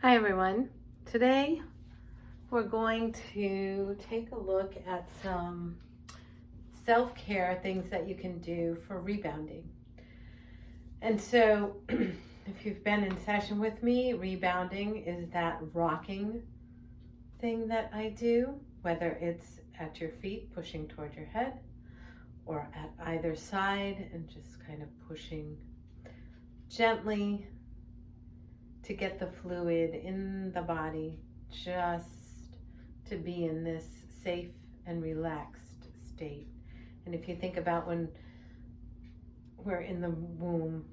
Hi everyone. Today we're going to take a look at some self-care things that you can do for rebounding. And so if you've been in session with me, rebounding is that rocking thing that I do, whether it's at your feet pushing toward your head or at either side and just kind of pushing gently to get the fluid in the body, just to be in this safe and relaxed state. And if you think about when we're in the womb,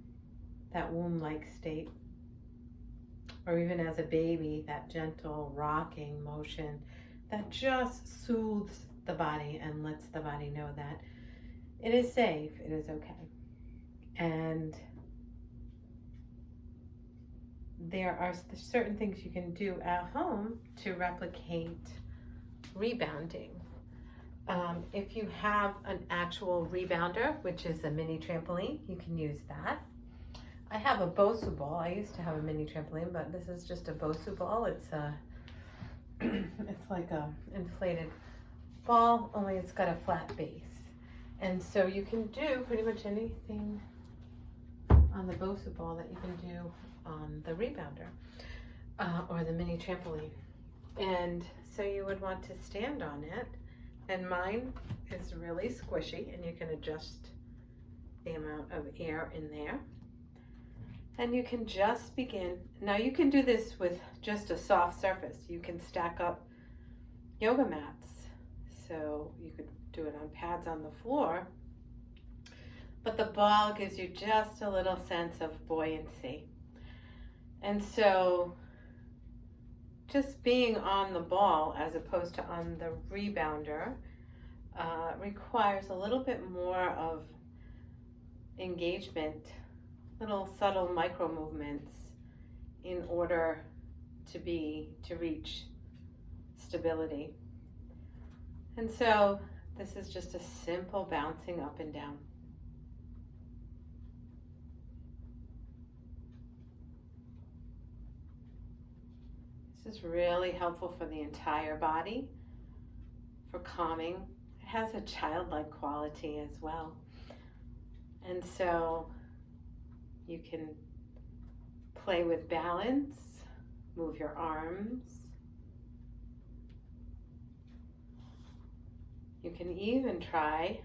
that womb-like state, or even as a baby, that gentle rocking motion that just soothes the body and lets the body know that it is safe, it is okay. And there are certain things you can do at home to replicate rebounding. If you have an actual rebounder, which is a mini trampoline, you can use that. I have a Bosu ball. I used to have a mini trampoline, but this is just a Bosu ball. It's like a inflated ball, only it's got a flat base. And so you can do pretty much anything on the Bosu ball that you can do on the rebounder or the mini trampoline. And so you would want to stand on it, and mine is really squishy, and you can adjust the amount of air in there. And you can just begin. Now you can do this with just a soft surface. You can stack up yoga mats. So you could do it on pads on the floor, but the ball gives you just a little sense of buoyancy. And so just being on the ball as opposed to on the rebounder requires a little bit more of engagement, little subtle micro movements in order to reach stability. And so this is just a simple bouncing up and down. This is really helpful for the entire body, for calming. It has a childlike quality as well. And so you can play with balance, move your arms. You can even try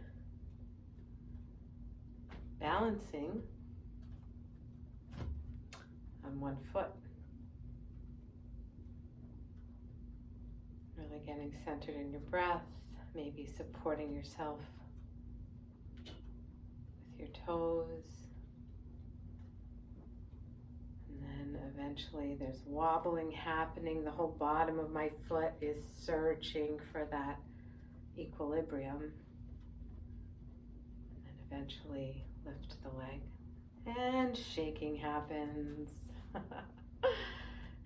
balancing on one foot. Really getting centered in your breath, maybe supporting yourself with your toes. And then eventually there's wobbling happening. The whole bottom of my foot is searching for that equilibrium. And then eventually lift the leg. And shaking happens.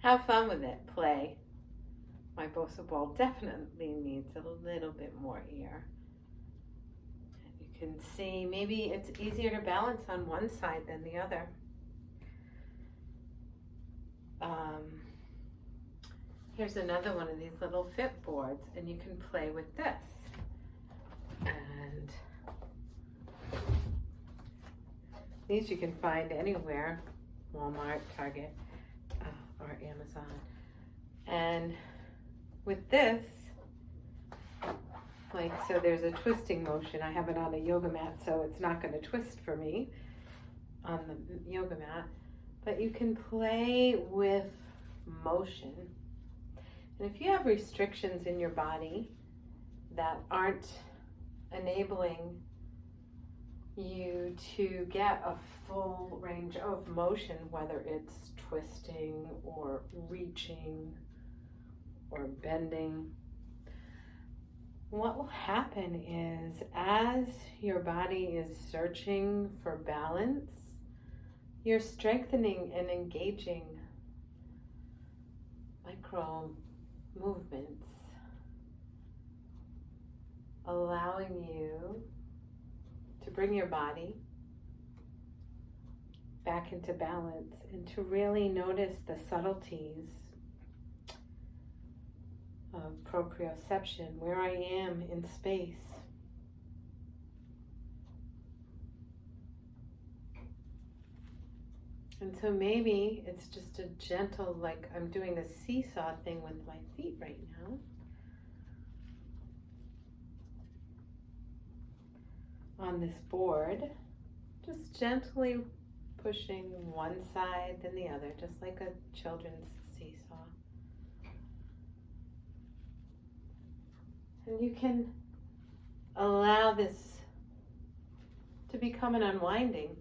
Have fun with it. Play. My Bosu ball definitely needs a little bit more air. And you can see maybe it's easier to balance on one side than the other. Here's another one of these little fit boards, and you can play with this. And these you can find anywhere, Walmart, Target, or Amazon. And with this, so there's a twisting motion. I have it on a yoga mat, so it's not going to twist for me on the yoga mat. But you can play with motion. And if you have restrictions in your body that aren't enabling you to get a full range of motion, whether it's twisting or reaching or bending, what will happen is as your body is searching for balance, you're strengthening and engaging micro movements, allowing you to bring your body back into balance and to really notice the subtleties of proprioception, where I am in space. And so maybe it's just a gentle, like I'm doing a seesaw thing with my feet right now. On this board, just gently pushing one side then the other, just like a children's seesaw. And you can allow this to become an unwinding.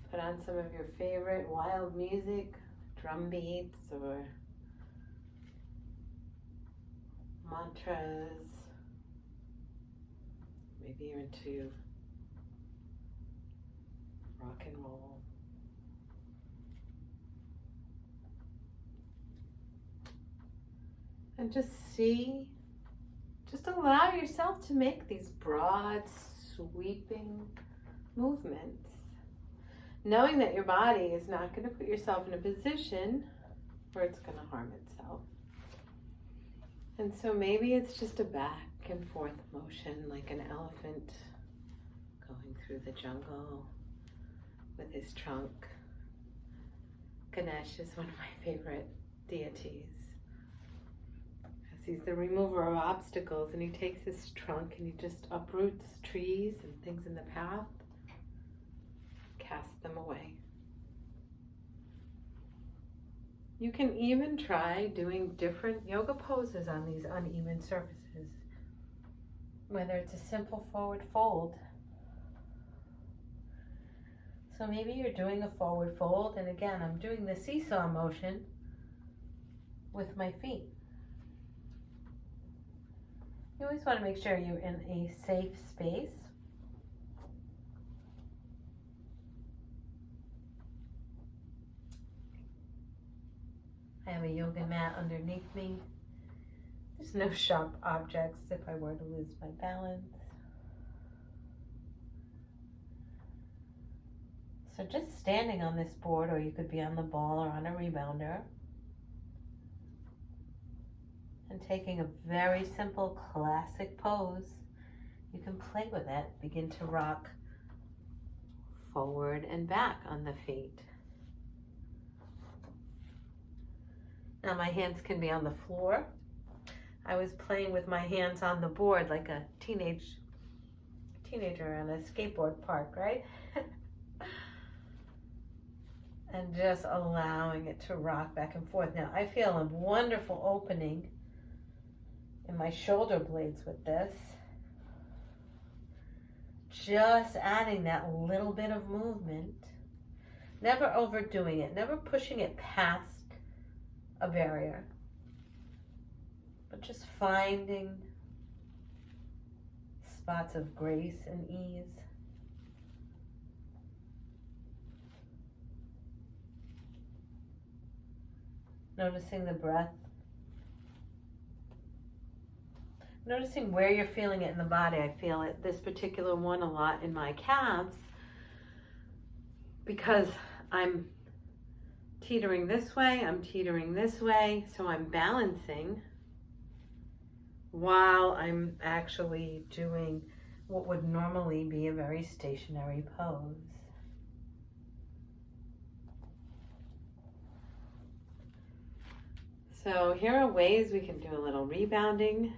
Put on some of your favorite wild music, drum beats or mantras. Maybe you're into rock and roll. And just allow yourself to make these broad, sweeping movements. Knowing that your body is not going to put yourself in a position where it's going to harm itself. And so maybe it's just a back and forth motion, like an elephant going through the jungle with his trunk. Ganesh is one of my favorite deities. He's the remover of obstacles, and he takes his trunk and he just uproots trees and things in the path, casts them away. You can even try doing different yoga poses on these uneven surfaces, whether it's a simple forward fold. So maybe you're doing a forward fold, and again, I'm doing the seesaw motion with my feet. You always want to make sure you're in a safe space. I have a yoga mat underneath me. There's no sharp objects if I were to lose my balance. So just standing on this board, or you could be on the ball or on a rebounder, and taking a very simple classic pose. You can play with it. Begin to rock forward and back on the feet. Now my hands can be on the floor. I was playing with my hands on the board like a teenager in a skateboard park, right? And just allowing it to rock back and forth. Now I feel a wonderful opening in my shoulder blades with this. Just adding that little bit of movement. Never overdoing it, never pushing it past a barrier, but just finding spots of grace and ease. Noticing the breath. Noticing where you're feeling it in the body. I feel it, this particular one, a lot in my calves because I'm teetering this way, I'm teetering this way, so I'm balancing while I'm actually doing what would normally be a very stationary pose. So here are ways we can do a little rebounding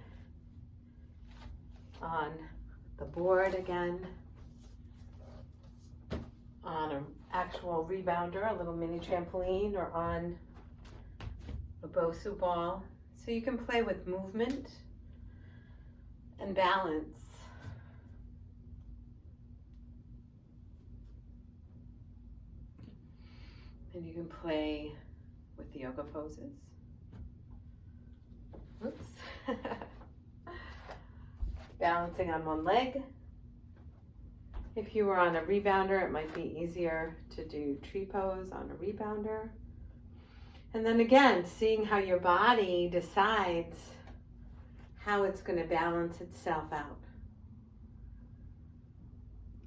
on the board again, on an actual rebounder, a little mini trampoline, or on a Bosu ball. So you can play with movement and balance. And you can play with the yoga poses. Oops. Balancing on one leg. If you were on a rebounder, it might be easier to do tree pose on a rebounder. And then again, seeing how your body decides how it's going to balance itself out.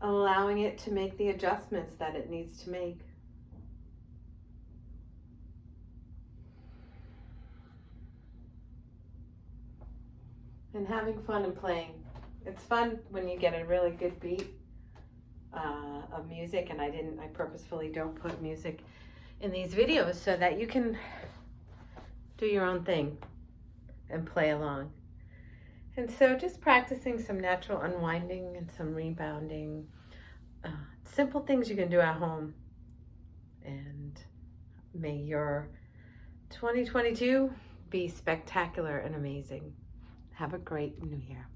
Allowing it to make the adjustments that it needs to make. and having fun and playing. It's fun when you get a really good beat of music, and I purposefully don't put music in these videos so that you can do your own thing and play along. And so just practicing some natural unwinding and some rebounding, simple things you can do at home. And may your 2022 be spectacular and amazing. Have a great new year.